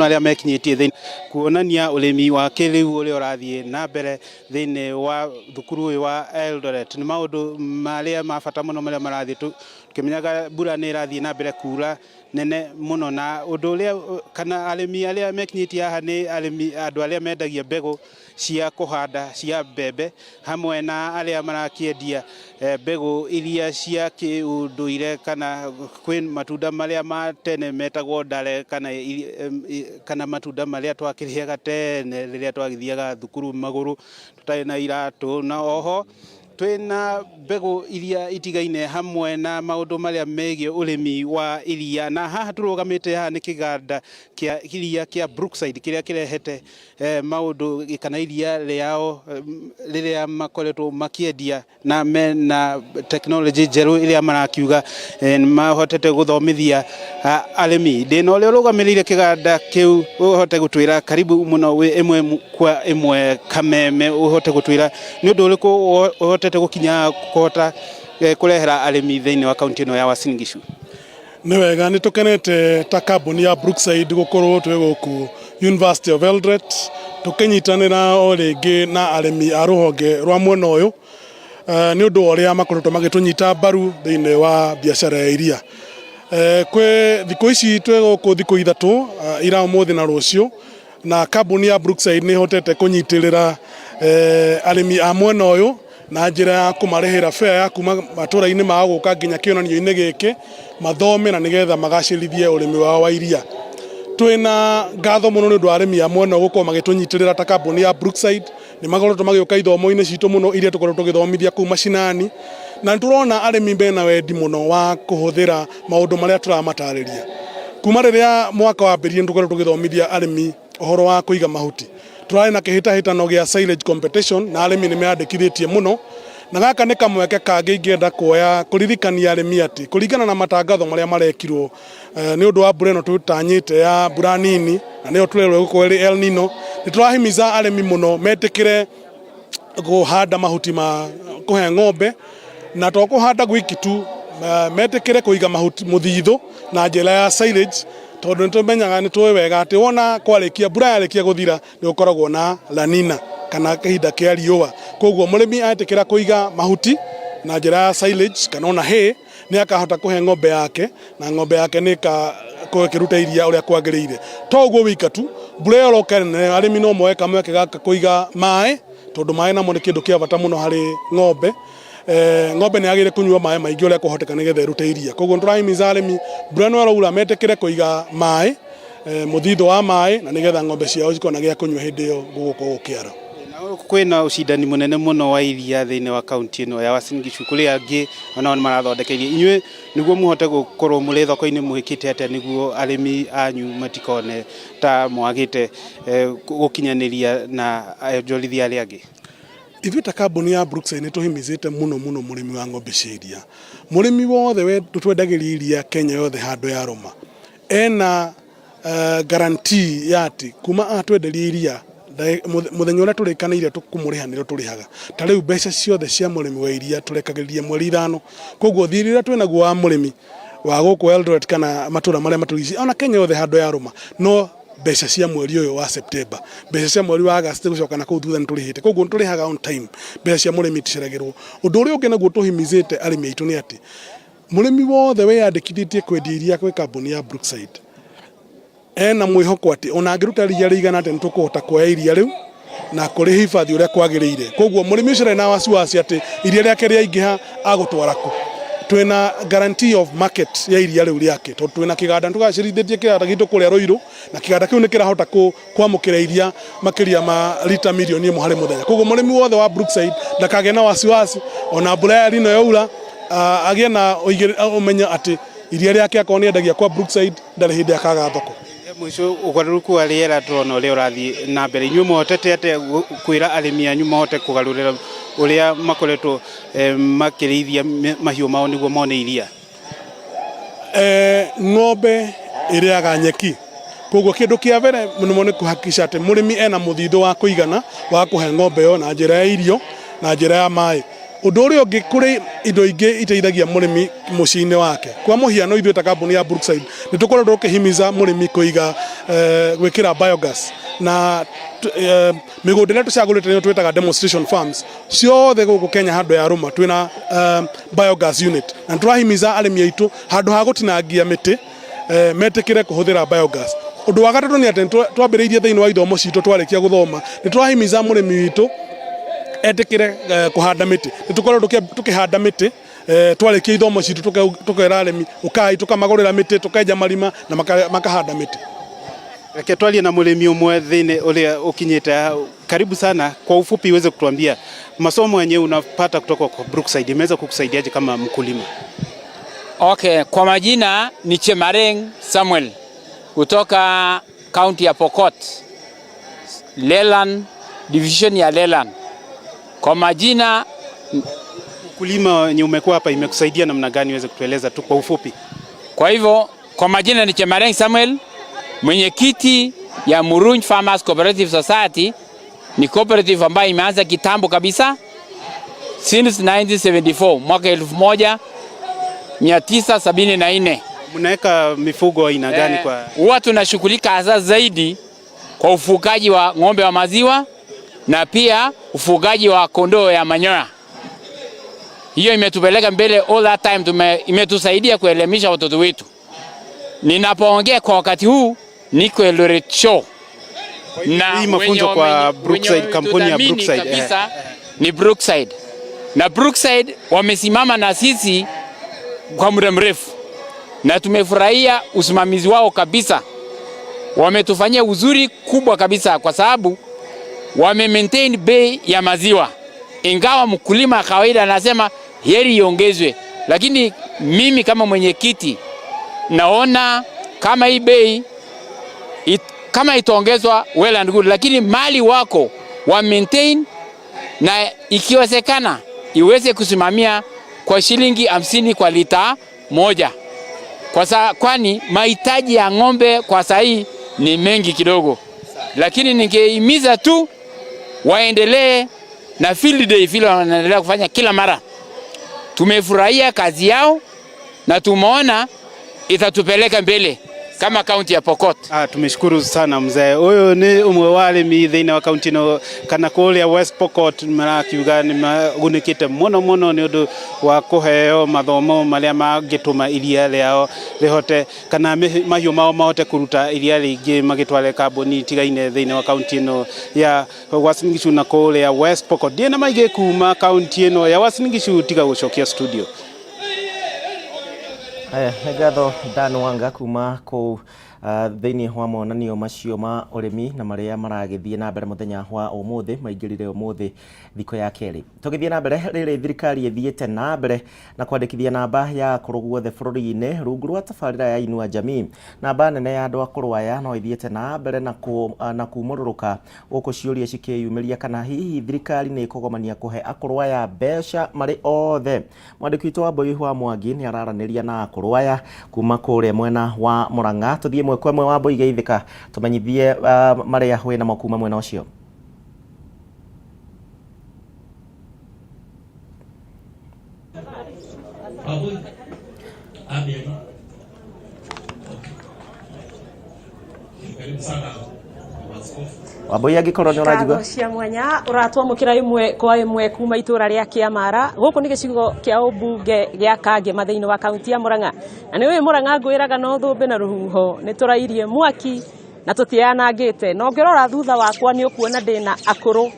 Aria mekinyitie thini kuonania urimi wa kiriu uria urathie na mbere thini wa thukuru wa Eldoret ni maundu maria mabata muno maria marathie tukimenyaga mbura ni irathie na mbere kura nene muno na undu uria kana arimi aria mekinyitie haha ni arimi andu aria mendagia mbegu cia kuhanda cia mbembe hamwe na aria marakiendia mbegu iria cia kiunduire kana kwin matunda maria ma tene metagwo ndare kana matunda maria twakiriaga tene riria twagithiaga thukuru maguru tutari na iratu na oho twina mbegu iria itigaine hamwe na maundu maria megie urimi wa iria na haha turugamite haha ni kiganda kia iria kia Brookside kiria kirehete maundu kana iria riao riria makoretwo makiendia na mena technology jeru iria marakiuga mahotete guthomithia arimi ndina uria urugamirire kiganda kiu uhote gutwira karibu muno wi imwe kwa imwe Kameme uhote gutwira ni undu uriku uhotete gukinya kuhota kurehera arimi thiini wa kaunti ino ya Uasin Gishu. Ni wega ni tukenete ta kambuni ya Brookside gukorwo twi guku University of Eldoret tukinyitanira o ringi na arimi a ruhonge rwa mwena uyu ni undu uria makoretwo magitunyita mbaru thiini wa biashara ya iria. Kwe thiku ici twi guku thiku ithatu ira umuthi na rucio na kambuni ya Brookside ni hotete kunyitirira arimi a mwena uyu na njira ya kumarehera fare ya kuma Matuuraini ma guka nginya kionanio-ini giki mathome na nigetha magacirithie urimi wao wa iria. Twina ngatho muno ni undu arimi a mwena guko magitunyitirira ta kambuni ya Brookside ni magoretwo magioka ithomo-ini citu muno iria tukoretwo tugithomithia ku mashinani na turona arimi bena wendi muno wa kuhuthira maundu maria turamatarĩria. Kuma riria mwaka wa mbere tukoretwo tugithomithia arimi uhoro wa kuiga mahuti turari na kihitahitano gia silage competition na arimi ni meandikithitie muno na gaka ni kamweke kangi ingienda kuoya kuririkania arimi ati kuringana na matangatho maria marekirwo ni undu wa mbura ino tutanyite ya mbura nini na niyo turerwo guko El Nino ni turahimiza arimi muno metikire kuhanda mahuti ma kuhe ng'ombe na to kuhanda gwiki tu metikire kuiga mahuti muthithu na njira ya silage tondu nitumenyaga ni tuwe wega ati wona kwarikia mbura yarikia guthira ni ukoragwo na La Nina kana kahinda kia riua koguo murimi atikira kuiga mahuti na njira ya silage kana ona hay ni akahota kuhe ng'ombe yake na ng'ombe yake ni kiruta iria uria kwagirire toguo wika tu mbura yorokene arimi no moe kamweke gaka kuiga mai tondu mai namo ni kindu kia bata muno hari ng'ombe. Ng'ombe ni agire kunywa mai maingi uria kuhoteka nigetha irute iria koguo turahimiza arimi mbura no raura metekire kuiga mai muthitho wa mai na nigetha ng'ombe ciao cikona gia kunywa hindi iyo guguko gukiara. Kwina ucindani munene muno wa iria thiini wa kaunti ino ya Uasin Gishu kuri angi ona marathondekeirie inywe niguo muhote gukorwo muri thoko-ini muhikite ate niguo arimi anyu matikone ta mwagite gukinyaniria na ajorithia aria angi. Ithuĩ ta kambuni ya Brookside ni tuhimizite muno murimi wa ng'ombe cia iria. Murimi wothe we tutwendagiria iria Kenya yothe handu ya roma ena guarantee ya ati kuma atwenderia iria muthenya uria turikaniire tukumuriha niro turihaga ta riu mbeca ciothe cia murimi wa iria turekagiriria mweri 5 koguo thirira twinaguo wa murimi wa guku Eldoret kana matura maria maturici ona Kenya yothe handu ya roma no mbeca cia mweri uyu wa September mbeca cia mweri wa August gucoka na kuthutha ni turihite koguo turihaga on time mbeca cia murimi ticeragirwo undu uria ungi naguo tuhimizite arimi aitu ni ati murimi wothe we yandikithitie kwendia iria kwi kambuni ya Brookside ena mwihoko ati ona angiruta iria rigana ati nitukuhota kuoya iria riu na kuri hifathi uria kwagirire koguo murimi ucio na wasiwasi ati iria riake riaingiha agutwara ku twina guarantee of market ya iria riu riake tondu twina kiganda tugacirithĩtie kiganda gitu kuria Ruiru na kiganda kiu ni kirahota kwamukira iria makiria ma lita milioni 1 hari muthenya koguo murimi wothe wa Brookside ndakage na wasiwasi ona mbura ya rino yaura agie na umenya ati iria riake akoni endagia kwa Brookside ndari hindi akaga thoko. Mwisho ugaruruku wa riera turona uria urathie na mbere inyuĩ muhotete ate kwira arimi anyu mahote kugarurira uria makoretwo makirithia mahiũ mao niguo mone iria. Ng'ombe iriaga nyeki koguo kindu kia mbere muno ni kuhakikisha ati murimi ena muthitho wa kuigana wa kuhe ng'ombe yo na njira ya irio na njira ya mai. Undu uria ungi kuri indo ingi iteithagia murimi muciini wake kwa muhiano ithuĩ ta kambuni ya Brookside ni tukoretwo tukihimiza murimi kuiga gwikira biogas na migunda ĩrĩa tucagũrĩte nĩyo twĩtaga demonstration farms ciothe gũkũ Kenya handũ ya rũma twĩna biogas unit na turahimiza arĩmi aitũ handũ ha gũtinangia mĩtĩ metĩkĩre kũhũthĩra biogas. Ũndũ wa gatatũ nĩ atĩ twambĩrĩirie thĩinĩ wa ithomo citũ twarĩkia gũthoma nĩ turahimiza mũrĩmi witũ etĩkĩre kũhanda mĩtĩ. Nĩ tukoretwo tukĩhanda mĩtĩ twarĩkia ithomo citũ tukera arĩmi ukai tukamagũrĩra mĩtĩ tukenja marima na makahanda mĩtĩ. Reke twalie na mũrĩmi ũmwe thĩinĩ ũrĩa ũkinyĩte. Karibu sana, kwa ufupi uweze kutuambia masomo yenyewe unapata kutoka kwa Brookside imeweza kukusaidiaje kama mkulima? Okay, kwa majina ni Chemareng Samuel kutoka county ya Pokot, Lelan, division ya Lelan. Kwa majina ukulima wenye umekuwa hapa imekusaidia namna gani, uweze kutueleza tu kwa ufupi? Kwa hivyo kwa majina ni Chemareng Samuel, mwenyekiti ya Murunj Farmers Cooperative Society. Ni cooperative ambayo imeanza kitambo kabisa since 1974, mwaka 1974. Mnaweka mifugo aina gani kwa? Huwa tunashughulika hasa zaidi kwa ufugaji wa ng'ombe wa maziwa na pia ufugaji wa kondoo ya manyoya. Hiyo imetupeleka mbele all that time, imetusaidia kuelimisha watoto wetu. Ninapoongea kwa wakati huu niko Eldoret Show. Na hii mafunzo kwa Brookside, kampuni ya Brookside kabisa, ni Brookside. Na Brookside wamesimama na sisi kwa muda mrefu na tumefurahia usimamizi wao kabisa. Wametufanyia uzuri kubwa kabisa kwa sababu wame maintain bei ya maziwa. Ingawa mkulima kawaida anasema heri iongezwe, lakini mimi kama mwenyekiti naona kama hii bei kama itaongezwa well and good, lakini mali wako wa maintain na ikiwezekana iweze kusimamia kwa shilingi 50 kwa lita moja. Kwani mahitaji ya ng'ombe kwa sahi ni mengi kidogo. Lakini ningehimiza tu waendelee na field day vile wanaendelea kufanya kila mara. Tumefurahia kazi yao na tumeona itatupeleka mbele kama kaunti ya Pokot. Tumeshukuru sana mzee. Huyo ni umwe wa arĩmi thĩinĩ wa kaunti no kana kũrĩa West Pokot marakiuga nĩ magunĩkĩte mũno nĩ ũndũ wa kũheo mathomo marĩa mangĩtũma iria rĩao rĩhote kana mahiũ mao mahote kũruta iria rĩingĩ magĩtware kambuni tigaine thĩinĩ wa kaunti ĩno ya Uasin Gishu na kũrĩa West Pokot. Ndiena maingĩ kuma kaunti ĩno ya Uasin Gishu tiga gũcokia studio. Ngatho Dan Wanga kuma kũu thĩinĩ wa monanio macio ma ũrĩmi na marĩa maragĩthiĩ na mbere mũthenya wa ũmũthĩ, maingĩrire ũmũthĩ thikũ ya kerĩ. Tũgĩthiĩ na mbere, rĩrĩ thirikari ĩthiĩte na mbere na kwandĩkithia namba ya akũrũ guothe bũrũri-inĩ rungu rwa tabarĩra ya Inua Jamii. Namba nene ya andũ akũrũ aya no ĩthiĩte na mbere na kumũrũrũka gũkũ ciũria cikĩyumĩria kana hihi thirikari nĩ ĩkũgomania kũhe akũrũ aya mbeca marĩ othe. Mwandĩki witũ wa Mbũi wa Mwangi nĩ araranĩria na akũrũ aya kuma kũrĩa mwena wa Mũrang'a. Tũthiĩ kwa mwe wa Mbũi Geithĩka tũmenyithie marĩa hwĩ na makuma mwena ũcio. Wambũi angĩkorwo nĩ ũranjigua cia mwanya ũratwamũkĩra ĩmwe kwa ĩmwe kuma itũra rĩa Kĩamara. Gũkũ nĩ gĩcigo kĩa ũmbunge gĩa Kangema thĩinĩ wa kaunti ya Mũrang'a. Na nĩ Mũrang'a ngwĩraga no thũmbĩ na rũhuho nĩ tũrairie mwaki na tũtianangĩte. Na ũngĩrora thutha wakwa nĩ ũkuona ndĩna akũrũ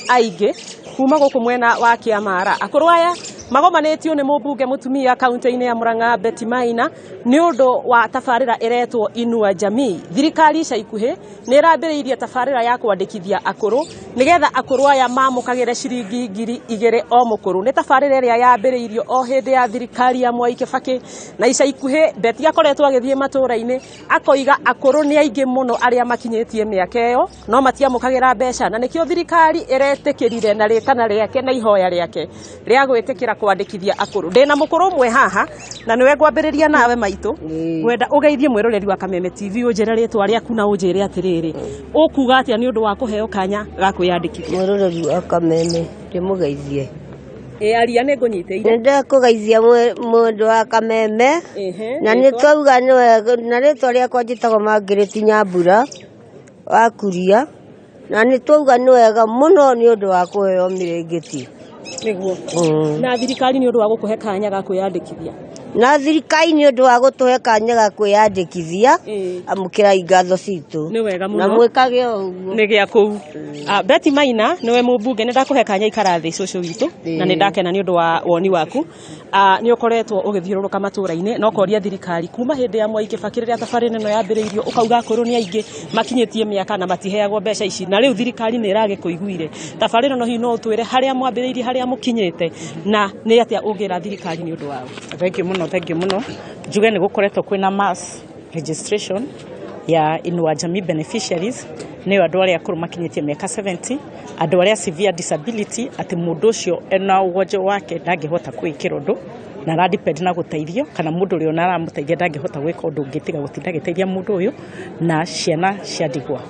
aingĩ kuma gũkũ mwena wa Kĩamara. Akũrũ aya magomanĩtio nĩ mũmbunge mũtumia kaunti-inĩ ya Mũrang'a Betty Maina nĩ ũndũ wa tabarĩra ĩretwo Inua Jamii. Thirikari ica ikuhĩ nĩ ĩrambĩrĩirie tabarĩra ya kwandĩkithia akũrũ nĩgetha akũrũ aya mamũkagĩre ciringi 2,000 o mũkũrũ. Nĩ tabarĩra ĩrĩa yambĩrĩirio o hĩndĩ ya thirikari ya Mwai Kĩbakĩ na ica ikuhĩ Betty akoretwo agĩthiĩ matũra-inĩ akoiga akũrũ nĩ aingĩ mũno arĩa makinyĩtie mĩaka ĩyo no matiamũkagĩra mbeca, na nĩkĩo thirikari ĩretĩkĩrire na rĩtana rĩake na ihoya rĩake rĩa gwĩtĩkĩra kwandĩkithia akũrũ. Ndĩna mũkũrũ ũmwe haha na nĩwe ngwambĩrĩria nawe maitũ. Ngwenda ũgeithie mwĩroreri wa Kameme TV ũnjĩre rĩtwa rĩaku na ũnjĩre atĩrĩrĩ ũkuga atĩa nĩ ũndũ wa kũheo kanya ga kwĩyandĩkithia. Mwĩroreri wa Kameme ndĩmũgeithie aria ne ngũnyitĩire nende kũgeithia mũndũ wa Kameme na nĩ twauga nĩ wega na rĩtwa rĩakwa njĩtagwo Mangĩrĩti Nyambura wa Kuria na nĩ twauga nĩ wega mũno nĩ ũndũ wa kũheo mĩrĩngĩti nĩguo na thirikari nĩ ũndũ wa gũkũhe kanya ga kwĩyandĩkithia na thirikari nĩ ũndũ wa gũtũhe kanya ga kwĩyandĩkithia amũkĩrai ngatho citũ nĩ wega mũno na mwĩkage ũguo nĩ gĩa kũu Betty Maina nĩwe mũmbunge nĩ ndakũhe kanya ikara thĩ cũcũ witũ na nĩ ndakena nĩ ũndũ wa woni waku nĩ ũkoretwo ũgĩthiũrũrũka matũũra-inĩ no koria thirikari kuma hĩndĩ ya Mwai Kĩbakĩ rĩrĩa thabarĩ neno yambĩrĩirio ũkauga akũrũ nĩ aingĩ makinyĩtie mĩaka na matiheagwo mbeca ici na rĩu thirikari nĩ ĩragĩkũiguire thabarĩ neno hihi no ũtwĩre harĩa mwambĩrĩirie harĩa mũkinyĩte na nĩ atĩa ũngĩra thirikari nĩ ũndũ wao Thank you muno njuge nĩ gũkoretwo kwĩna mass registration ya Inua Jamii beneficiaries nĩ andũ arĩa akũrũ makinyĩtie mĩaka 70 andũ arĩa severe disability atĩ mũndũ ũcio ena ũgonjũ wake ndangĩhota kwĩkĩra ũndũ na ara depend na gũteithio kana mũndũ ũrĩa ona aramũteithia ndangĩhota gwĩka ũndũ ũngĩ tiga gũtinda gĩteithia mũndũ ũyũ na ciana cia ndigwa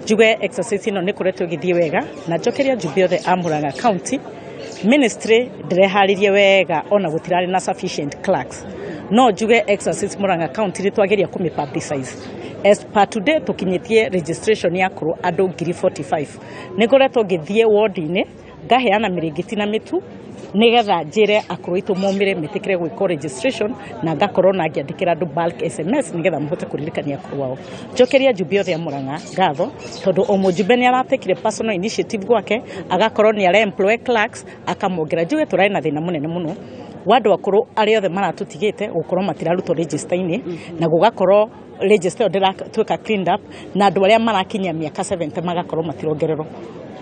njuge exercise ĩno nĩ koretwo ĩgĩthiĩ wega na njokeria njumbe othe a Murang'a County ministry ndĩreharĩrie wega ona gũtirarĩ na sufficient clerks no njuge exercise Murang'a County nĩ twagĩria kũmĩ-publicize as per today tukinyĩtie registration ya akũrũ andũ 45,000 nĩ ngoretwo ngĩthiĩ ward-inĩ ngaheana mĩrĩngĩti na mĩtu nigetha njĩre akũrũ itũ momire metĩkĩre gwĩka registration na ngakorwo na ngĩandĩkĩra andũ bulk SMS nigetha mahote kũririkania akũrũ wao njokeria njumbe othe a Murang'a ngatho tondũ o mũjumbe nĩ aratekire personal initiative gwake agakorwo nĩ ara-employ clerks akamongera njuge tũrarĩ na thĩna mũnene mũno wandũ akũrũ arĩa othe maratũtigĩte gũkorwo matirarutwo register-inĩ na gũgakorwo register ndĩratuĩka cleaned up na andũ arĩa marakinyia mĩaka 70 magakorwo matirongererwo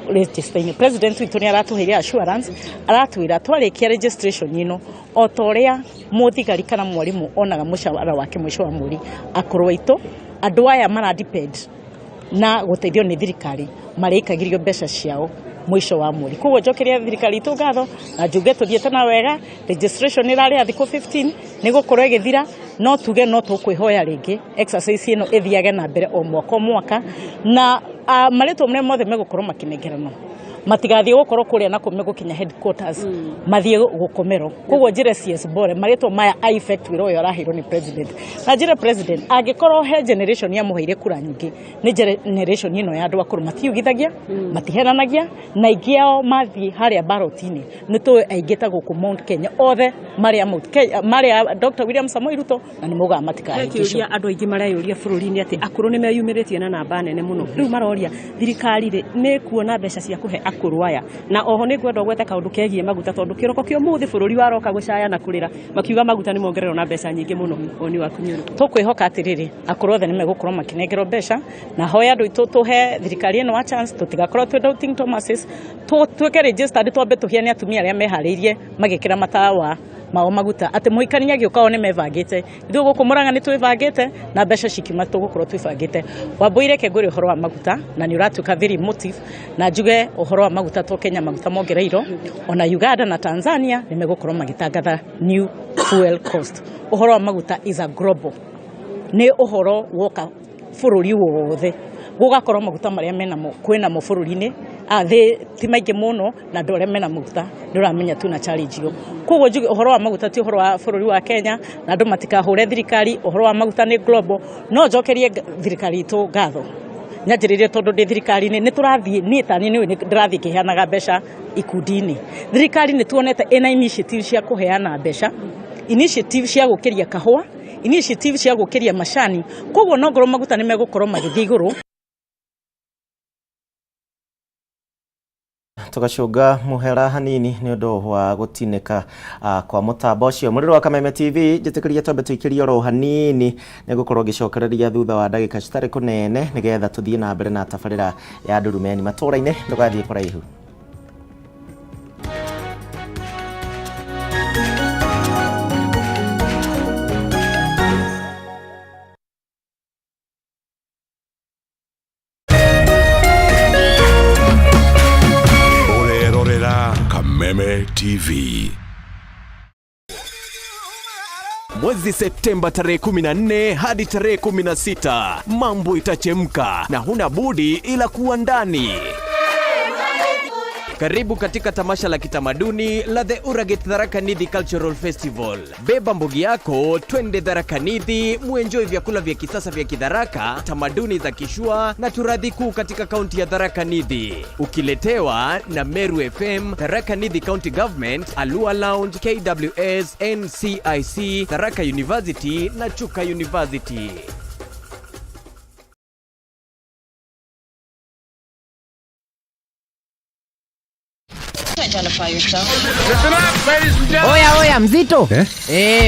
register-inĩ president witũ nĩ aratũheire assurance aratwĩra twarĩkia registration ĩno o ta ũrĩa mũthigari kana mwarimũ onaga mũcara wake mũico wa mweri akũrũ aitũ andũ aya maradepend na gũteithio nĩ thirikari marĩkagĩrio mbeca ciao mũico wa mweri koguo njokeria thirikari itũ ngatho na njuge tũthiĩte na wega registration ĩrarĩ thikũ 15 nĩ gũkorwo ĩgĩthira no tuge no tũkwĩhoya rĩngĩ exercise ĩno ĩthiage na mbere o mwaka na marĩtwa marĩa mothe megũkorwo makĩnengerana matigathiĩ gũkorwo kũrĩa na gũkinya headquarters mathiĩ gũkomero koguo njĩre CS Bore marĩtwa maya affect wĩra ũyũ araheirwo nĩ president na njĩre president angĩkorwo he generation ya mũheire kura nyingĩ nĩ generation ĩno ya andũ akũrũ matiugithagia matiheranagia na aingĩ ao mathiĩ harĩa ballot-inĩ nĩ tũĩ aingĩ ta gũkũ Mount Kenya othe marĩa Dr. William Samoei Ruto na nĩ moigaga matikahĩngĩcwo andũ aingĩ mareyũria bũrũri-inĩ atĩ akũrũ nĩ meyumĩrĩtie na namba nene mũno rĩu maroria thirikari nĩ kuona mbeca cia kũhe akũrũ aya na oho nĩ ngwenda gwetha kaũndũ kegiĩ maguta tondũ kĩroko kĩa ũmũthĩ bũrũri waroka gũcaya na kũrĩra makiuga maguta nĩ mongererwo na mbeca nyingĩ mũno woni waku nĩ ũrĩkũ tũkwĩhoka atĩrĩrĩ akũrũ othe nĩ megũkorwo makĩnengerwo mbeca na hoya andũ aitũ tũhe thirikari ĩno wa chance tũtigakorwo twĩ doubting Thomases tuĩke registered twambe tũhiane atumia arĩa meharĩirie magĩkĩra matawa mao maguta atĩ mũhikania agĩũka one mebangĩte ithuĩ gũkũ Murang'a nĩ twĩbangĩte na mbeca cikiuma tũgũkorwo twĩbangĩte Wambũire Kĩngũrĩ ũhoro wa maguta na nĩ ũratuĩka very motive na njuge ũhoro wa maguta to Kenya maguta mongereirwo ona Uganda na Tanzania nĩ megũkorwo magĩtangatha new fuel cost ũhoro wa maguta is a global nĩ ũhoro woka bũrũri wothe gũgakorwo maguta marĩa menamo kwĩnamo bũrũri-inĩ thĩ ti maingĩ mũno na andũ arĩa mena maguta ndũramenya tu na challenge yo koguo njuge ũhoro wa maguta ti ũhoro wa bũrũri wa Kenya na andũ matikahũre thirikari ũhoro wa maguta nĩ global no njokerie thirikari itũ ngatho nyanjĩrĩrie tondũ ndĩ thirikari-inĩ nĩ tũrathiĩ niĩ ta niĩ nĩ ndĩrathiĩ ngĩheanaga mbeca ikundi-inĩ thirikari nĩ tuonete ĩna initiative cia kũheana mbeca initiative cia gũkĩria kahũa initiative cia gũkĩria macani koguo no ngorwo maguta nĩ megũkorwo magĩthiĩ igũrũ tugacunga muhera hanini nĩ ũndũ wa gũtinĩka kwa mũtambo ũcio mũrĩro wa Kameme TV njĩtĩkĩrie twambe tũikĩrie oro hanini nĩ gũkorwo ngĩcokereria thutha wa ndagĩka citarĩ kũnene nĩgetha tũthiĩ na mbere na tabarĩra ya Ndurumeni Matuuraini ndũgathiĩ kũraihu Kameme TV. Mwezi Septemba tarehe 14 hadi tarehe 16 mambo itachemka na huna budi ila kuwa ndani. Karibu katika tamasha la kitamaduni la The Uraget Tharaka Nithi Cultural Festival. Beba mbugi yako, twende Tharaka Nithi, muenjoy vyakula vya kisasa vya Kitharaka, tamaduni za Kishua na turadhi kuu katika kaunti ya Tharaka Nithi. Ukiletewa na Meru FM, Tharaka Nithi County Government, Alua Lounge, KWS, NCIC, Tharaka University na Chuka University. Oya mzito.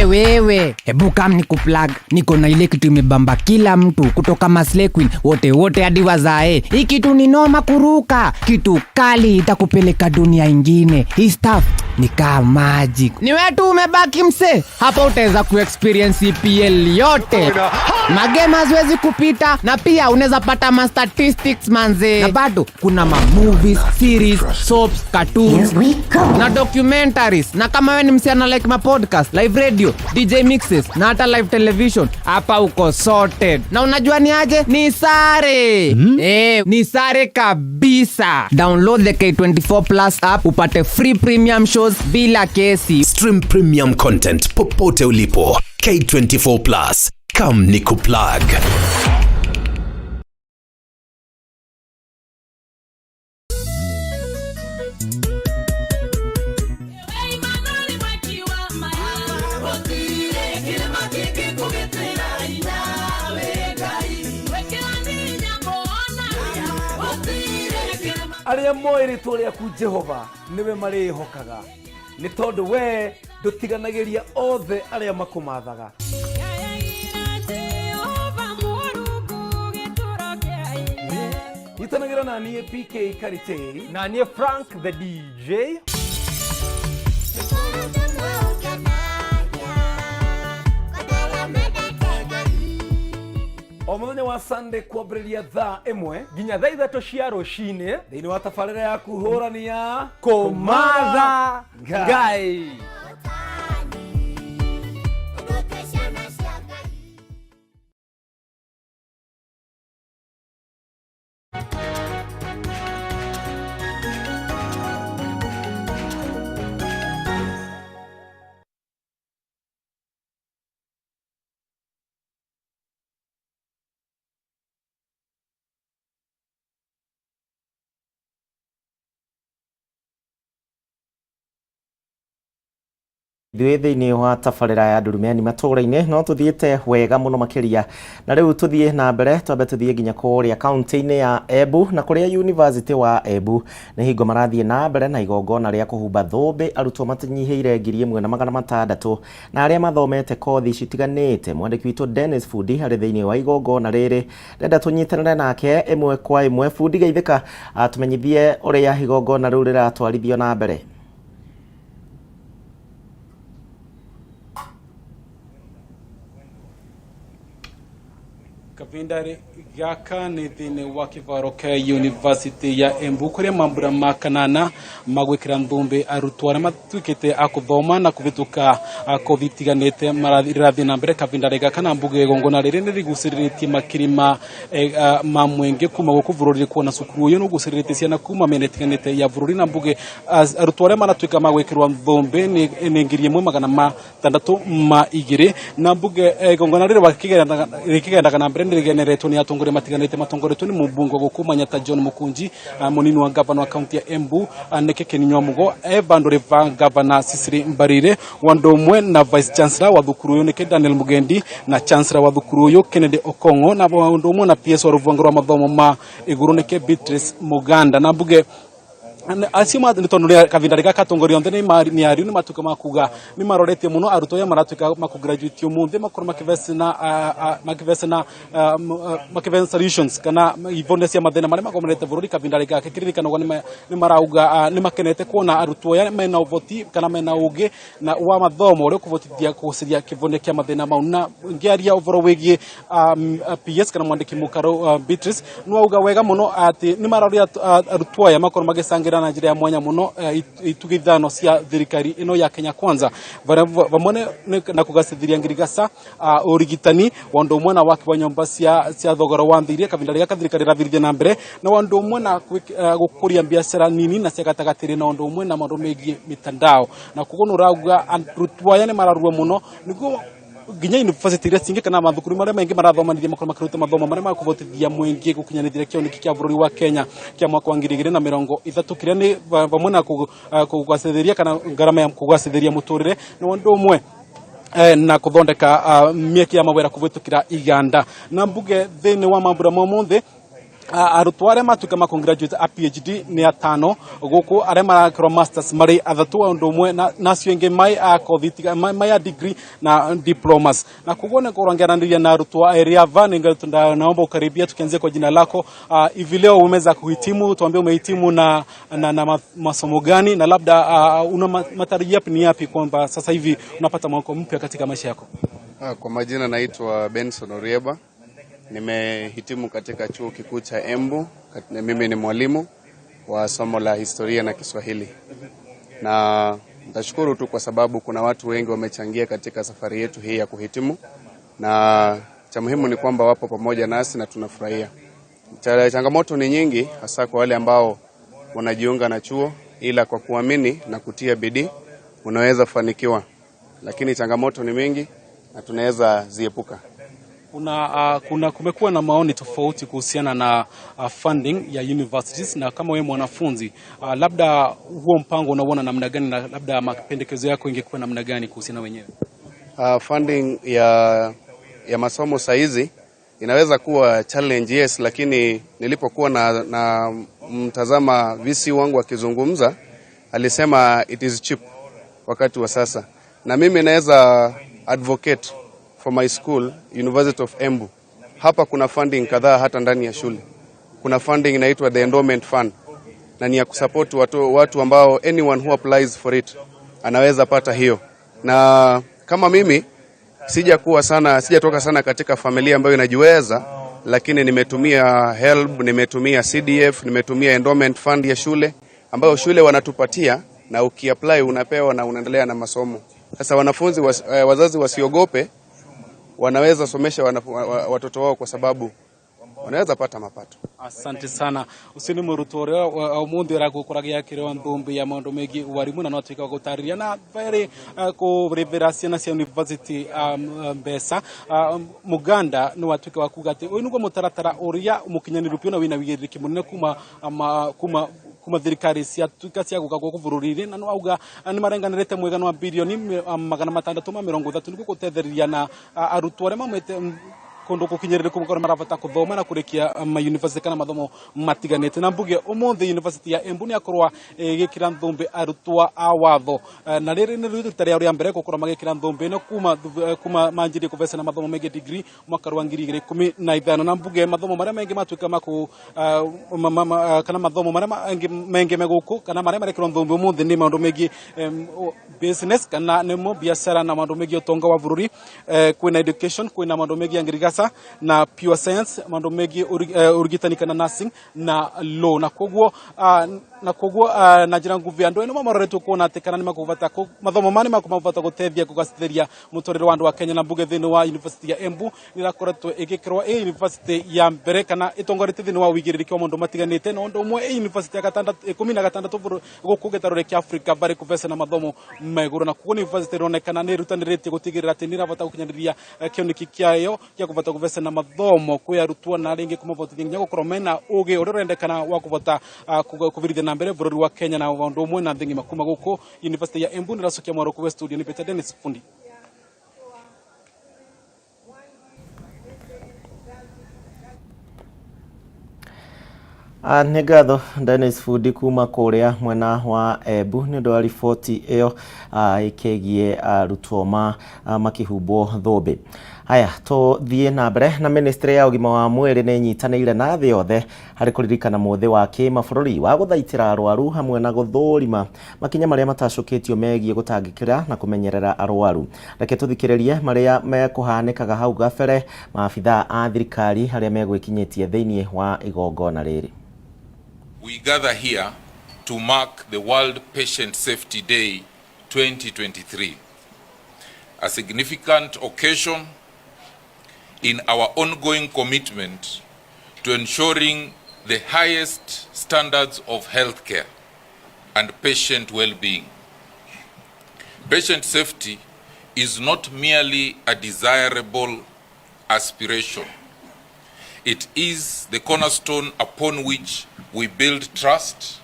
Wewe, hebu kam nikuplug. Niko na ile kitu imebamba kila mtu kutoka Maslay Queen wote hadi wazae. Hii kitu ni noma kuruka. Kitu kali itakupeleka dunia ingine. Hii stuff ni kama magic. Ni wewe tu umebaki mse. Hapa utaweza kuexperience EPL yote. Magame haziwezi kupita na pia unaweza pata ma statistics manze. Na bado kuna ma movies, series, soaps, cartoons na documentaries. Na kama wewe ni msichana like ma podcast, live radio, DJ mixes na hata live television, hapa uko sorted. Na unajua ni aje? Ni sare. Ni sare kabisa. Download the K24 Plus app upate free premium shows bila kesi. Stream premium content popote ulipo. K24 Plus. Come nikuplug. Aria moiri tole ku Jehova niwe mari hokaga ni tondu we dutiganagiria othe aria makumathaga. Itanagira na nie PK Karite na nie Frank the DJ. Omuthenya wa Sunday kwambĩrĩria thaa 1 nginya thaa 3 cia rũcinĩ thĩinĩ wa tabarĩra ya kuhũrania kũmatha Ngai. Thĩinĩ wa tabarĩra ya Ndurumeni Matuuraini no tuthiĩte wega mũno makĩria na rĩu tuthiĩ na mbere twambe tuthiĩ nginya kũrĩa kaunti-inĩ ya Embu na kũrĩa University wa Embu nĩ hingo marathiĩ na mbere na igongona rĩa kũhumba thũmbĩ arutwo matanyihĩire 1,600 na arĩa mathomete kothi citiganĩte. Mwandĩki witũ Dennis Fudi harĩ thĩinĩ wa igongona rĩrĩ renda tũnyitanĩre nake ĩmwe kwa ĩmwe. Fudi geithĩka tumenyithie ũrĩa igongona rĩu rĩratwarithio na mbere. Kavindari gaka nĩ thĩinĩ wa kĩvaro kĩa University ya Embu kũrĩa mambura ma kanana magwĩkĩra thũmbĩ arutwo arĩa matuĩkĩte a gũthoma na kũvĩtũka kothi itiganĩte marathiĩ na mbere. Kavindari gaka na mbuga igongona rĩrĩ nĩ rĩgucĩrĩrĩtie makĩria ma mwenge kuma gũkũ bũrũri kuona cukuru ũyũ nĩ ũgucĩrĩrĩtie ciana kuma mĩena ĩtiganĩte ya bũrũri. Na mbuga arutwo arĩa maratuĩka magwĩkĩrwo thũmbĩ nĩ 1,602 na mbuga igongona rĩrĩ wakĩgendaga na mbere nĩ rĩgeneretwo nĩ atongoria matiganĩte matongoretwo nĩ mũmbunge gũkũ Manyata John Mukunji, mũnini wa gavana wa kaunti ya Embu Neke Keninyo Mugo, Bandore va gavana Sisiri Mbarire, wando ũmwe na vice chancellor wa thukuru ũyũ nĩke Daniel Mugendi na chancellor wa thukuru ũyũ Kennedy Okongo na wando ũmwe na PS wa rũvanga rwa mathomo ma igũrũ nĩke Beatrice Muganda. Na mbuge asima nitono Kavindari gaka tongoria onthe ni ariu ni matuka makuga ni maroretie muno arutwo ya maratuka makugraduate umunthe makoro makivesna solutions kana ivone cia mathina mari makomerete bururi. Kavindari gaka kiririkano ni marauga ni makenete kuona arutwo ya mena uvoti kana mena ugi na wa mathomo uri kuvotithia kuciria kivone kia mathina mau. Na ngiaria uvoro wigie PS kana mwandiki mukaro Beatrice no auga wega muno ati ni maroria arutwo ya makoro magisanga kũrũngĩra na njĩra ya mwanya mũno itugithano cia thirikari ĩno ya Kenya Kwanza vamwe na kũgacĩrithia ngirigaca ũrigitani wa ũndũ ũmwe na waki wa nyũmba cia thogora wa thirĩ kavinda rĩrĩa thirikari ĩrathithia na mbere na wa ũndũ ũmwe na gũkũria biacara nini na cia gatagatĩ na ũndũ ũmwe na maũndũ megiĩ mitandao na koguo nũrauga arutwo aya nĩ mararua mũno nĩguo nginya university iria cingĩ kana mathukuru marĩa maingĩ marathomanithia makorwo makĩruta mathomo marĩa makũvotithia mũingĩ gũkinyanĩria kĩoneki kĩa bũrũri wa Kenya kĩa mwaka wa 2030 kĩrĩa nĩ vamwe na kũgacĩrithia kana ngarama ya kũgacĩrithia mũtũrĩre na ũndũ ũmwe na kuthondeka mĩeke ya mawĩra kũvĩtũkĩra iganda na mbuge thĩinĩ wa mambura mothe arutwo arĩa matuĩka ma graduate a PhD nĩ 5 gũkũ arĩa marakorwo masters marĩ 3 wa ũndũ ũmwe na acio ingĩ mai degree na diplomas na koguo nĩ kũrangiranĩria na arutwo area naomba ukaribia tukianzia kwa jina lako hivi leo umeweza kuhitimu tuambie umehitimu na masomo gani na labda una matarajio yapi ni yapi kwamba sasa hivi unapata mwako mpya katika maisha yako? Kwa majina naitwa Benson Orieba. Nimehitimu katika chuo kikuu cha Embu. Mimi ni mwalimu wa somo la historia na Kiswahili. Na nitashukuru tu kwa sababu kuna watu wengi wamechangia katika safari yetu hii ya kuhitimu. Na cha muhimu ni kwamba wapo pamoja nasi na tunafurahia. Changamoto ni nyingi hasa kwa wale ambao wanajiunga na chuo, ila kwa kuamini na kutia bidii unaweza fanikiwa. Lakini changamoto ni mingi na tunaweza ziepuka. Kumekuwa na maoni tofauti kuhusiana na funding ya universities na kama wewe mwanafunzi labda huo mpango unaona namna gani na labda mapendekezo yako ingekuwa namna gani kuhusiana wenyewe? Funding ya masomo saizi inaweza kuwa challenge, yes, lakini nilipokuwa na mtazama VC wangu akizungumza alisema it is cheap wakati wa sasa, na mimi naweza advocate for my school, University of Embu. Hapa kuna funding kadhaa hata ndani ya shule. Kuna funding inaitwa the endowment fund na ni ya kusupport watu ambao anyone who applies for it anaweza pata hiyo. Na kama mimi sijatoka sana katika familia ambayo inajiweza, lakini nimetumia HELB, nimetumia CDF, nimetumia endowment fund ya shule ambayo shule wanatupatia na ukiapply unapewa na unaendelea na masomo. Sasa wanafunzi wazazi wasiogope, wanaweza somesha watoto wao kwa sababu wanaweza pata mapato. Asante sana. Usini murutore au mundi rakukuragia kirewa ndumbi ya maundu megi warimu na nwatuika gutariria na very kureverasi na cia university mbesa Muganda ni watuika wakugati uyu nugo mutaratara uria umukinyaniru pio na wina wigiriki munene kuma thirikari cia tuika cia guka gũkũ bũrũri-inĩ na no auga nĩ marenganĩrĩte mwĩgano wa bilioni 630 nĩguo gũteithĩrĩria na arutwo arĩa maumĩte kundu kukinyirira kumukora marabata kuthoma na kurikia university kana mathomo matiganite na mbuge umuthi university ya Embu ni akorwa gikira nthumbi arutwa a watho na riri ni rutari ya mbere gukora magikira nthumbi no kuma manjiri kuvesa na mathomo mege degree mwaka wa 2015 na mbuge mathomo maria mengi matuika maku kana mathomo maria mengi meguku kana maria marekirwo nthumbi umuthi ni maundu megi business kana nemo biashara na maundu megi utonga wa bururi kwina education kwina maundu megi ngiriga na pure science maundu megi urigitani kana nursing na law na koguo na njira nguvi andu eno maroretwo kuona atikana ni makuvata mathomo mani makumavata gutethia kugacithĩria mutorero wa andu wa Kenya na mbuge thĩinĩ wa university ya Embu nirakoretwo igikirwa university ya mbere kana itongorete thĩinĩ wa wigirĩrĩki wa maundu matiganite na undu umwe university ya 16 gũkũ gĩtarũ kia Africa bari kuvesa na mathomo meguru na koguo university ronekana ni rutanĩrĩtie gutigirira ati nirabata gukinyanĩria kĩoneki kĩayo gĩa kuvata kuvesa na mathomo kwĩ arutwo na ringi kumavotithia nginya gukorwo mena ugi uria urendekana wa kuvota kuvirithia na mbere bũrũri wa Kenya na ũndũ ũmwe na thĩng'i makuma gũkũ university ya Embu niracokia mwaro kuwe studio ni Peter Dennis Fundi. Nĩ ngatho Dennis Fundi kuma kũrĩa mwena wa Embu nĩ ũndũ wa riboti ĩyo ĩkĩgiĩ arutwo makĩhumbwo thũmbĩ. Haya, tuthiĩ na mbere na ministry ya ũgima wa mwĩrĩ nĩ nyitanĩire na thĩ yothe harĩ kũririkana mũthĩ wa kĩmabũrũri wa gũthaitĩra arwaru hamwe na gũthũrima makinya marĩa matacũkĩtio megiĩ gũtangĩkĩra na kũmenyerera arwaru. Reke tũthikĩrĩrie marĩa mekũhanĩkaga hau gabere maabithaa a thirikari arĩa megwĩkinyĩtie thĩinĩ wa igongona rĩrĩ. We gather here to mark the World Patient Safety Day 2023, a significant occasion in our ongoing commitment to ensuring the highest standards of healthcare and patient well-being. Patient safety is not merely a desirable aspiration. It is the cornerstone upon which we build trust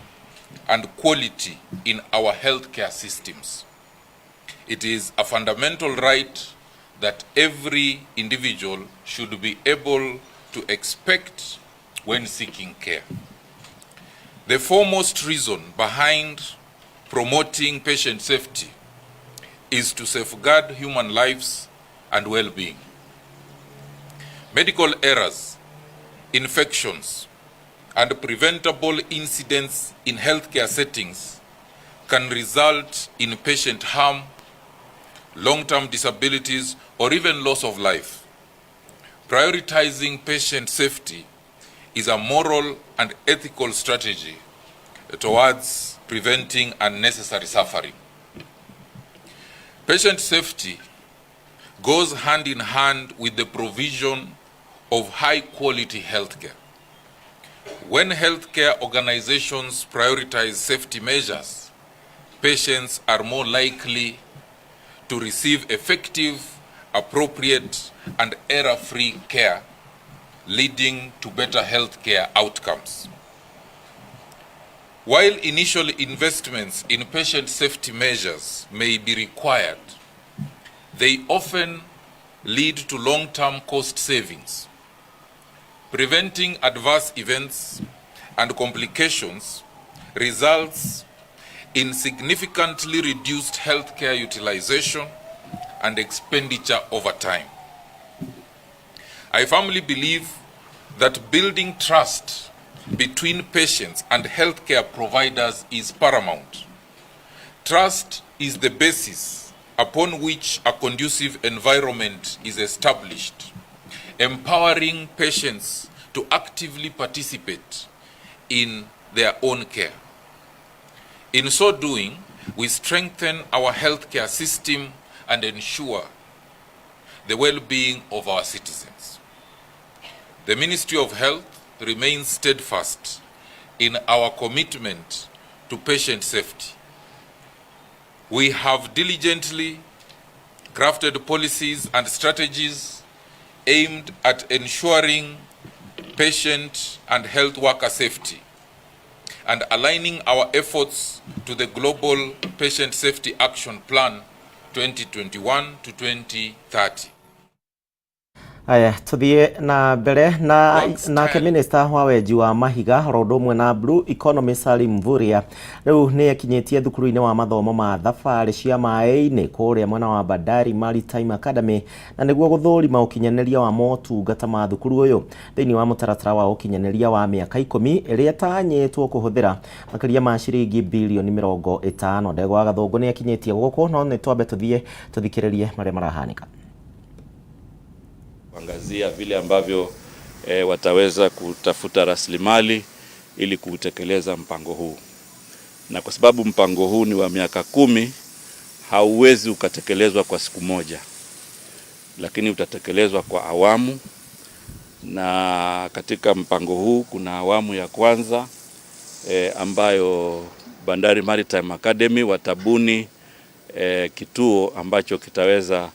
and quality in our healthcare systems. It is a fundamental right that every individual should be able to expect when seeking care. The foremost reason behind promoting patient safety is to safeguard human lives and well-being. Medical errors, infections, and preventable incidents in healthcare settings can result in patient harm, long-term disabilities, or even loss of life. Prioritizing patient safety is a moral and ethical strategy towards preventing unnecessary suffering. Patient safety goes hand in hand with the provision of high-quality healthcare. When healthcare organizations prioritize safety measures, patients are more likely to receive effective, appropriate, and error-free care, leading to better healthcare outcomes. While initial investments in patient safety measures may be required, they often lead to long-term cost savings. Preventing adverse events and complications results in significantly reduced healthcare utilization and expenditure over time. I firmly believe that building trust between patients and healthcare providers is paramount. Trust is the basis upon which a conducive environment is established, empowering patients to actively participate in their own care. In so doing, we strengthen our healthcare system and ensure the well-being of our citizens. The Ministry of Health remains steadfast in our commitment to patient safety. We have diligently crafted policies and strategies aimed at ensuring patient and health worker safety and aligning our efforts to the Global Patient Safety Action Plan 2021 to 2030. Aya tuthie na mbere nake minister wa wenji wa mahiga rondo mwe na Blue Economy Salim Mvurya riu ni akinyetie thukuru-ini wa mathomo ma thabari cia maĩ-ini kuria mwena wa Bandari Maritime Academy na niguo guthurima ukinyaneria wa motungata ma thukuru uyu thiini wa mutaratara wa ukinyaneria wa miaka 10 iria tanyitwo kuhuthira makiria ma ciringi bilioni 50. Ndego wa Gathungu ni akinyetie guku no ni twambe tuthie tuthikiririe maria marahanika kuangazia vile ambavyo wataweza kutafuta rasilimali ili kutekeleza mpango huu. Na kwa sababu mpango huu ni wa miaka 10, hauwezi ukatekelezwa kwa siku moja, lakini utatekelezwa kwa awamu. Na katika mpango huu kuna awamu ya kwanza ambayo Bandari Maritime Academy watabuni kituo ambacho kitaweza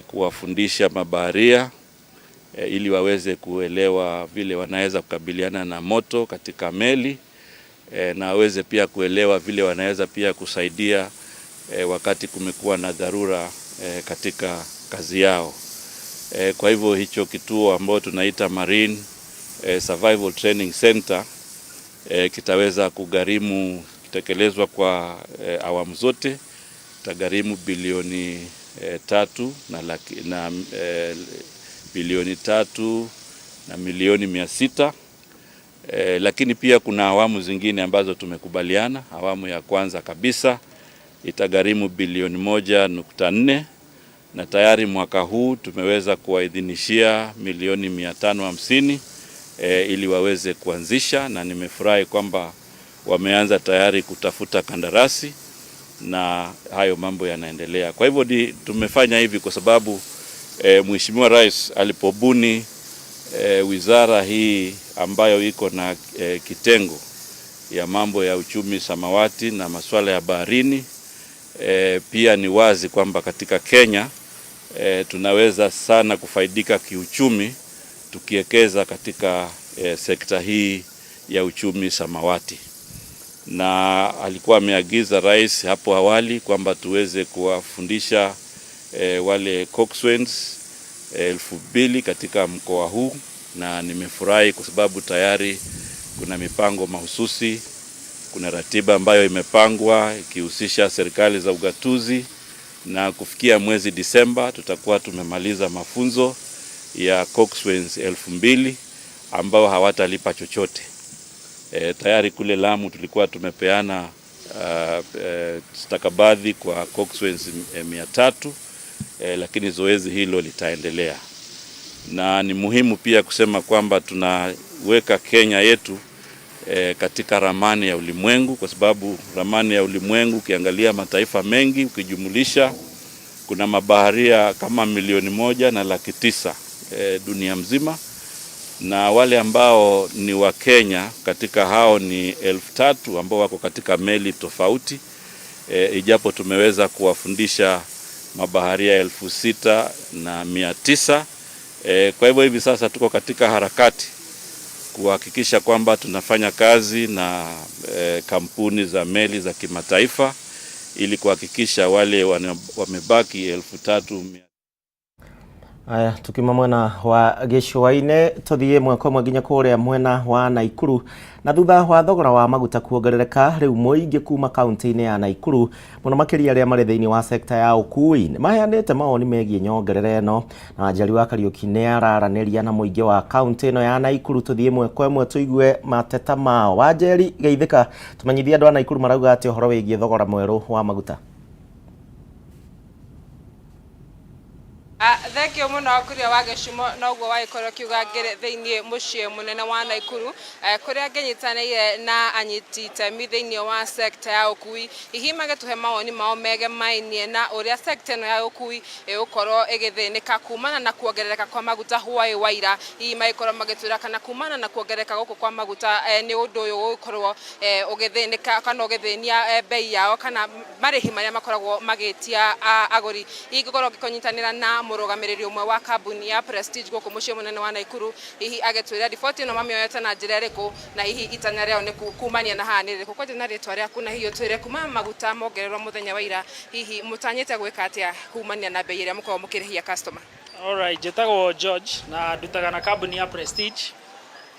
kuwafundisha mabaharia ili waweze kuelewa vile wanaweza kukabiliana na moto katika meli na waweze pia kuelewa vile wanaweza pia kusaidia wakati kumekuwa na dharura katika kazi yao. Kwa hivyo hicho kituo ambao tunaita Marine Survival Training Center kitaweza kugharimu, kitekelezwa kwa awamu zote, itagharimu bilioni 3 na bilioni 3 na milioni 600. Lakini pia kuna awamu zingine ambazo tumekubaliana. Awamu ya kwanza kabisa itagharimu bilioni 1.4 na tayari mwaka huu tumeweza kuwaidhinishia milioni 550 ili waweze kuanzisha, na nimefurahi kwamba wameanza tayari kutafuta kandarasi na hayo mambo yanaendelea. Kwa hivyo tumefanya hivi kwa sababu Mheshimiwa Rais alipobuni wizara hii ambayo iko na kitengo ya mambo ya uchumi samawati na masuala ya baharini, pia ni wazi kwamba katika Kenya tunaweza sana kufaidika kiuchumi tukiwekeza katika sekta hii ya uchumi samawati. Na alikuwa ameagiza rais hapo awali kwamba tuweze kuwafundisha wale coxswains 2,000 katika mkoa huu, na nimefurahi kwa sababu tayari kuna mipango mahususi, kuna ratiba ambayo imepangwa ikihusisha serikali za ugatuzi, na kufikia mwezi Disemba tutakuwa tumemaliza mafunzo ya coxswains 2,000 ambao hawatalipa chochote. Tayari kule Lamu tulikuwa tumepeana stakabadhi kwa coxswains 300, lakini zoezi hilo litaendelea. Na ni muhimu pia kusema kwamba tunaweka Kenya yetu katika ramani ya ulimwengu, kwa sababu ramani ya ulimwengu ukiangalia mataifa mengi ukijumulisha kuna mabaharia kama 1,900,000 dunia mzima, na wale ambao ni wa Kenya katika hao ni 3,000 ambao wako katika meli tofauti, ijapo tumeweza kuwafundisha mabaharia 6,900. Kwa hivyo hivi sasa tuko katika harakati kuhakikisha kwamba tunafanya kazi na kampuni za meli za kimataifa ili kuhakikisha wale wamebaki 3,000. Aya, tukima mwena wa Gĩcũa-inĩ tuthie mweko mwe nginya kuria mwena wa Naikuru, na thutha wa thogora wa maguta kuongerereka riu muingi kuma kaunti-inĩ ya Naikuru muno makiria aria mari thiini wa sekta ya ukui maheanite mawoni megie nyongerera eno, na Njeri wa Kariuki ni araraniria na muingi wa kaunti ino ya Naikuru. Tuthie mweko mwe tuigue mateta mao. Wa Njeri geithika tumenyithia andu a Naikuru marauga ati uhoro wigie thogora mweru wa maguta. Thengio muno kuria wa Gĩcumo noguo wagĩkorwo kiuga ngere thĩinĩ mũciĩ mũnene wa Naikuru kuria ngenyitanĩire na anyiti itemi thĩinĩ wa sekta ya ũkui, hihi magĩtũhe mawoni mao megemainie na ũrĩa sekta ĩno ya ũkui ĩgũkorwo ĩgĩthĩnĩka kumana na kuongerereka kwa maguta hwaĩ wa ira. Hihi magĩkorwo magĩtwĩra kana kumana na kuongerereka gũkũ kwa maguta nĩ ũndũ ũyũ gũgĩkorwo ũgĩthĩnĩka kana ũgĩthĩnia bei yao kana marĩhi marĩa makoragwo magĩtia agũri. Hihi ngĩkorwo ngĩkonyitanĩra na mũrũgamĩrĩri ũmwe wa kambuni ya Prestige gũkũ mũciĩ mũnene wa Naikuru, hihi agĩtwĩra riboti ĩno mamĩoyete na njĩra ĩrĩkũ na hihi itanya rĩao nĩ kumania na haha nĩ rĩrĩkũ. Kwa na rĩtwa rĩaku na hihi ũtwĩre kuma maguta mongererwo mũthenya wa ira, hihi mũtanyĩte gwĩka atĩa kumania na bei ĩrĩa mũkoragwo mũkĩrĩhia customer? Alright, njĩtagwo George na ndutaga na kambuni ya Prestige,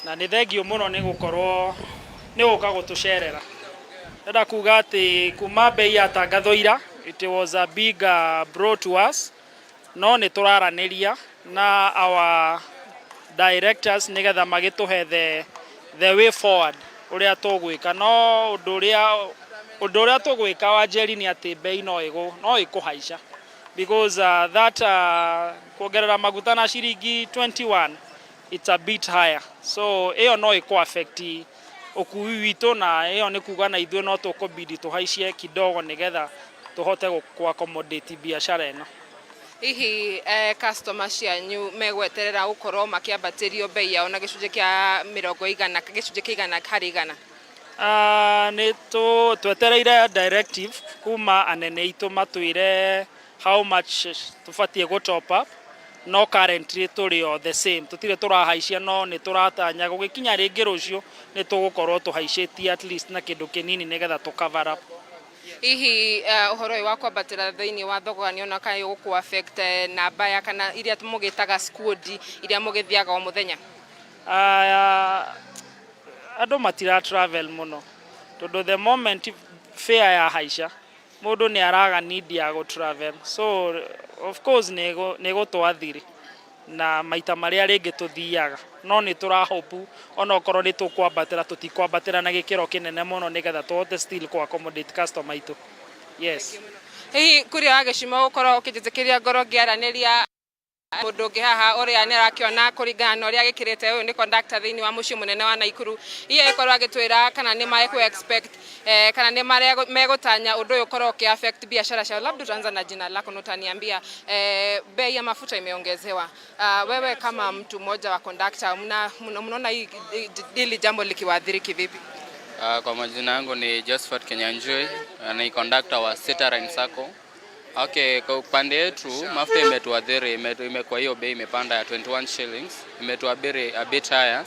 na nĩ thengio mũno nĩ gũkorwo nĩ gũka gũtũcerera. Ndenda kuga atĩ kuma bei yatangathwo ira, it was a big blow to us, no nĩ tũraranĩria na our directors nigetha magĩtũhe the way forward ũrĩa tũgwĩka. No ũndũ ũrĩa tũgwĩka wa Njeri nĩ atĩ bei no ĩkũhaica because that kuongerera maguta na ciringi 21 it's a bit higher, so ĩyo no ĩkũ affect ũkui witũ, na ĩyo nĩ kuga na ithuĩ no tũkũbidi tũhaicie kidogo nigetha tũhote ku-accommodate biashara ĩno. Hihi customer cianyu megweterera gũkorwo makĩambatĩrio bei yao na gĩcunjĩ kĩa 100, gĩcunjĩ kĩa 100 harĩ 100? Nĩ twetereire directive kuma anene itũ matwĩre how much tũbatiĩ go top up, no currently tũrĩ o the same, tũtirĩ tũrahaicia, no nĩ tũratanya gũgĩkinya rĩngĩ rũciũ nĩ tũgũkorwo tũhaicĩtie at least na kĩndũ kĩnini nĩgetha tũ cover up. Hihi ũhoro ũyũ wa kwambatĩra thĩinĩ wa thogora nĩ ona kana gũkũ affect namba ya kana iria mũgĩtaga squad iria mũgĩthiaga o mũthenya? Andũ matira travel mũno tondũ the moment fare ya haica mũndũ nĩ araga need ya go travel, so of course nĩ gũtwathire na maita marĩa rĩngĩ tũthiaga, no nĩ tũrahopu ona okorwo nĩ tũkwambatĩra tũtikwambatĩra na gĩkĩro kĩnene mũno nĩgetha tũhote still ku accommodate customer itũ. Yes. Hihi kũrĩa wa Gĩcumo gũkorwo ũkĩnjĩtĩkĩria ngoro ngĩaranĩria Mundu ungi haha uria ni arakiona kuringana na uria gikirite uyu ni conductor thiini wa mucii munene wa Naikuru iye ikorwa agitwira kana ni mai ku expect kana ni megutanya undu uyu ukorwo ki affect biashara cia. Labda utaanza na jina lako na utaniambia bei ya mafuta imeongezewa. Wewe kama mtu mmoja wa conductor mnaona hili jambo likiwaadhiri kivipi? Kwa majina yangu ni Josephat Kenyanjui, ni conductor wa City Sacco. Okay, kwa upande yetu mafuta imetuadhiri, imekuwa hiyo bei imepanda ya 21 shillings, imetuadhiri a bit higher.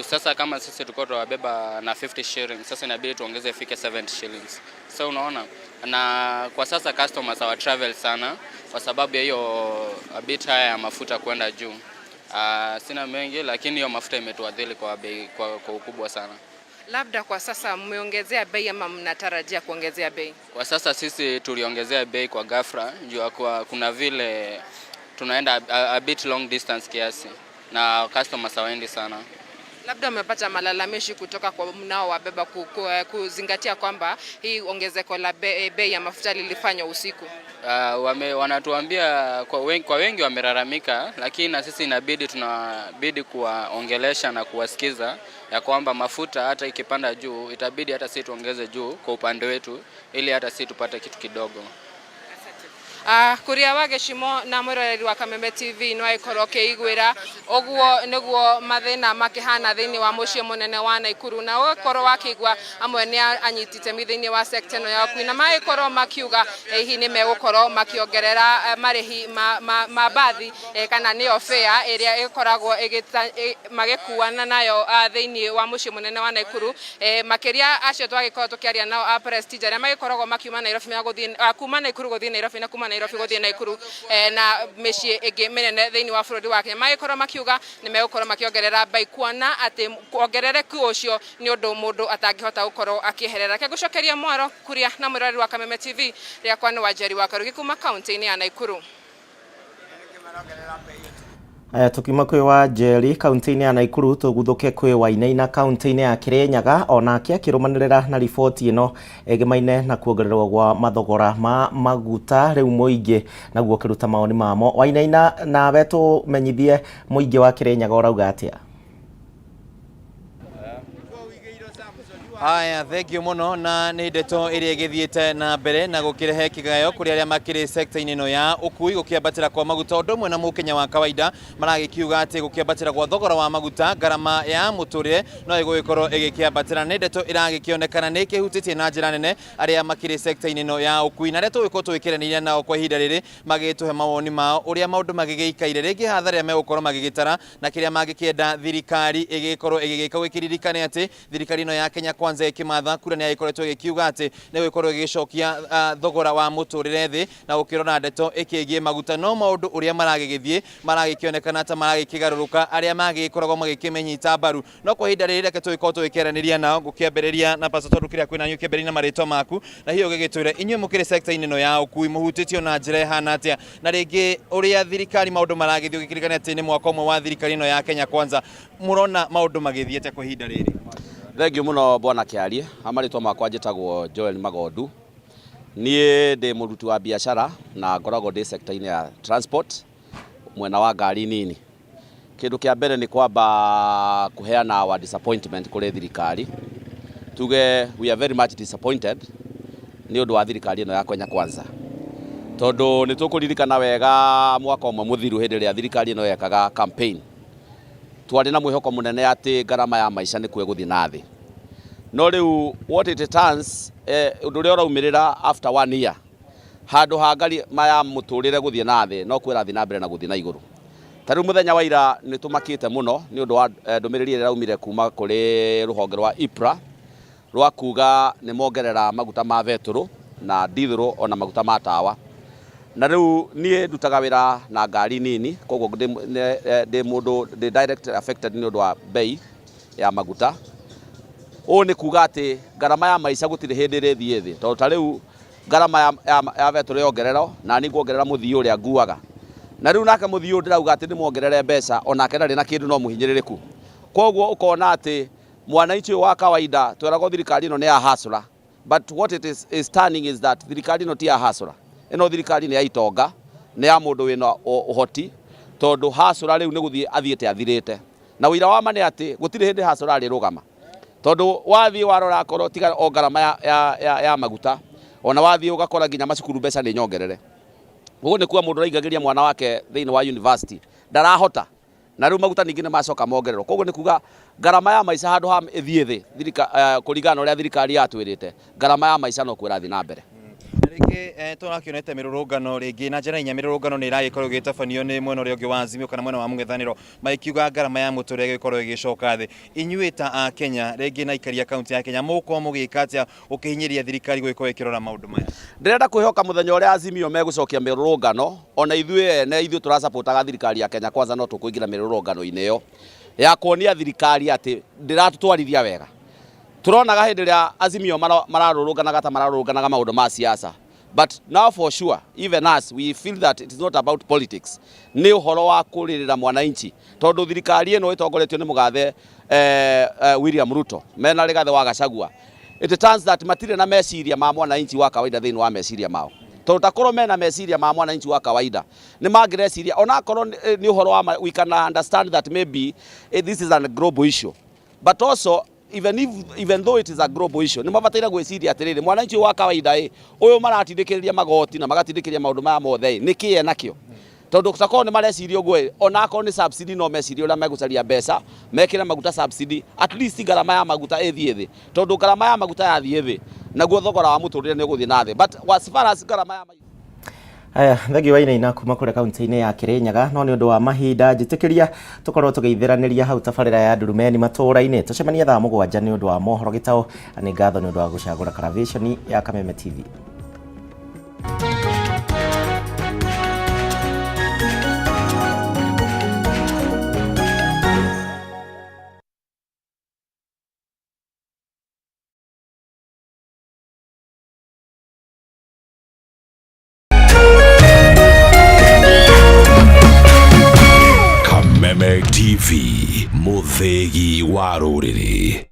Sasa kama sisi tulikuwa tunabeba na 50 shillings, sasa inabidi tuongeze ifike 70 shillings. So unaona, na kwa sasa customers hawa travel sana kwa sababu ya hiyo a bit higher ya mafuta kwenda juu. Sina mengi, lakini hiyo mafuta imetuadhiri kwa bei kwa ukubwa sana. Labda kwa sasa mmeongezea bei ama mnatarajia kuongezea bei? Kwa sasa sisi tuliongezea bei kwa ghafla juu kwa kuna vile tunaenda a bit long distance kiasi na customers hawaendi sana. Labda umepata malalamishi kutoka kwa mnao wabeba kuzingatia kwamba hii ongezeko la bei ya mafuta lilifanywa usiku? Wanatuambia kwa wengi wamelalamika, lakini na sisi tunabidi kuwaongelesha na kuwasikiza ya kwamba mafuta hata ikipanda juu itabidi hata sisi tuongeze juu kwa upande wetu ili hata sisi tupate kitu kidogo. Kuria wage shimo na mwiroreri wa Kameme TV no ikoroke igwira oguo niguo mathina makihana thiini wa mucii munene wa Naikuru na ukorwo wakigwa amwe ni anyitite mithiini wa sector no ya Kwina maikorwo makiuga hihi ni megukorwo makiongerera marihi ma bathi kana ni fare iria ikoragwo magikuana nayo thiini wa mucii munene wa Naikuru makiria acio twagikorwo tukiaria nao Prestige aria magikoragwo makiuma Nairobi guthii kuma Naikuru guthii Nairobi na kuma Nairobi guthii Naikuru na micii ingi minene thiini wa bururi wa Kenya magikorwo makiuga ni megukorwo makiongerera bai kuona ati kuongerereku ucio ni undu mundu atangihota gukorwo akiherera. Kegucokeria mwaro kuria na mwiroreri wa Kameme TV ria kwani Wanjeri wa Karugi kuma kaunti-ini ya Naikuru. Tukima kwi Wanjeri kaunti-ini ya Naikuru tuguthuke kwi Wainaina kaunti-ini ya Kirinyaga onake akirumanirira na riboti ino egimaine na kuongererwo gwa mathogora ma maguta riu muingi naguo kiruta maoni mamo. Wainaina nawe tumenyithie muingi wa Kirinyaga urauga atia? Aya, thank you muno na ni ndeto iria igithiete na mbere na gukirehe kigayo kuri aria makiri sector-ini ino ya ukui gukiambatira kwa maguta undu mwe na mukenya wa kawaida maragikiuga ati gukiambatira kwa thogora wa maguta garama ya muturire no igugikorwo igikiambatira. Ni ndeto iragikionekana ni kihutitie na njira nene aria makiri sector-ini ino ya ukui na ndeto iko twikiranira nao kwa ihinda riri magituhe mawoni mao uria maundu magigiikaire ringi hathara megukorwo magigitara na kiria magikienda thirikari igikorwo igigika wikiririkane ati thirikari ino ya Kenya Kwanza ikimatha kura ni ikoretwo ikiuga ati ni gukorwo igicokia thogora wa muturire thi na ukirona ndeto ikigie maguta no maundu uria maragigithie maragikionekana ta maragikigaruruka aria magikoragwo magikimenyita mbaru no kwa ihinda riri reke twiko twikeraniria nao gukiambiriria na pastor rukiria kwina nyu kiambiriria na maritwa maku na hiyo gigitwire inywe mukiri sector-ini ino ya ukui muhutitio na njira hana atia na ringi uria thirikari maundu maragithio gikirikana ati ni mwaka umwe wa thirikari ino ya Kenya Kwanza murona maundu magithiete kwa ihinda riri? Thank you muno bwana Kiarie. Amaritwa makwa njitagwo Joel Magondu. Nie ndi muruti wa biashara na ngoragwo ndi sector-ini ya transport mwena wa ngari nini. Kindu kia mbere ni kwamba kuheana our disappointment kuri thirikari. Tuge we are very much disappointed ni undu wa thirikari ino ya Kenya Kwanza. Tondu ni tukuririkana wega mwaka umwe muthiru hindi ria thirikari ino yekaga campaign twari na mwihoko munene ati garama ya maisha ni kwe guthi na thi no riu what it turns undu ria uraumirira after 1 year handu ha ngari maya muturire guthi na thi no kwira thi na mbere na guthi na iguru. Tariu muthenya wa ira ni tumakite muno ni undu wa ndumiriri ria raumire kuma kuri ruhonge rwa IPRA rwa kuga ni mongerera maguta ma veturu na dithuru ona maguta ma tawa na riu nie ndutaga wira na ngari nini koguo ndi mundu ndi direct affected ni undu wa bei ya maguta. O ni kuga ati garama ya maisha gutire hindi ri thie thi tondu ta riu garama ya veturu yongerero na ni nguongerera muthii uria nguaga na riu nake muthii ndirauga ati ni muongerere mbeca onake ndari na kindu no muhinyiririku koguo ukona ati mwananchi wa kawaida twerago thirikari ino ni ya hasura but what it is turning is that thirikari ino ti ya hasura ino thirikari ni ya itonga ni ya mundu wina uhoti tondu hasura riu ni guthie athiete athirite na wira wa mane ati gutire hindi hasura ri rugama tondu wathie warora korwo tiga o ngarama ya maguta ona wathie ugakora nginya macukuru mbeca ni nyongerere uguo ni kuwa mundu raigagiria mwana wake thiini wa university ndarahota na riu maguta ningi ni macoka mongererwo koguo ni kuga ngarama ya maica handu ha ithie thi kurigana uria thirikari yatwirite ngarama ya maica no kwira thi na mbere Rĩngĩ tũrakĩonete mĩrũrũngano rĩngĩ na njĩra inya mĩrũrũngano nĩ ĩragĩkorwo ĩgĩtabanio nĩ mwena ũrĩa ũngĩ wa Azimio kana mwena wa mũng'ethanĩro magĩkiuga ngarama ya mũtũrĩre ĩgĩkorwo ĩgĩcoka thĩ. Inyuĩ ta Akenya rĩngĩ na aikari a kaunti ya Kenya mũgũkorwo mũgĩka atĩa ũkĩhinyĩria thirikari gũgĩkorwo ĩkĩrora maũndũ maya? Ndĩrenda kwĩhoka mũthenya ũrĩa Azimio megũcokia mĩrũrũngano ona ithuĩ tũracapotaga thirikari ya Kenya Kwanza no tũkũingĩra mĩrũrũngano-inĩ ĩyo ya kuonia thirikari atĩ ndĩratũtwarithia wega. Turonaga hĩndĩ ĩrĩa Azimio mararũrũnganaga ta mararũrũnganaga maũndũ ma siasa. But now for sure, even us, we feel that it is not about politics. Nĩ ũhoro wa kũrĩrĩra mwananchi. Tondũ thirikari ĩno ĩtongoretio nĩ mũgathe William Ruto, mena Rigathi wa Gachagua. It turns that matirĩ na meciria ma mwananchi wa kawaida thĩinĩ wa meciria mao. Tondũ takorwo mena meciria ma mwananchi wa kawaida. Nĩ mangĩreciria ona korwo nĩ ũhoro wa we can understand that maybe this is a global issue. But also even though it is a global issue, ni mabataire gwiciria atiriri mwananchi wa kawaida uyu maratindikiriria magoti na magatindikiriria maundu maya mothe niki enakio tondu sakoni mareciria uguo ona akorwo ni subsidy no meciria uria megucaria mbeca mekire maguta subsidy at least ngarama ya maguta ithie thi tondu ngarama ya maguta yathie thi naguo thogora wa muturire ni uguthie na thi but as far as ngarama ya Aya, thagi wa ina kuma kure kaunti-inĩ ya Kirinyaga no nĩ ũndũ wa mahinda njĩtĩkĩria tũkorwo tũgeithĩranĩria hau tabarĩra ya Ndurumeni Matuuraini tũcemanie thaa 7 nĩ ũndũ wa mohoro gĩtao nĩ ngatho nĩ ũndũ wa gũcagũra Karavishoni ya Kameme TV. Kameme TV, muthegi wa rũrĩrĩ.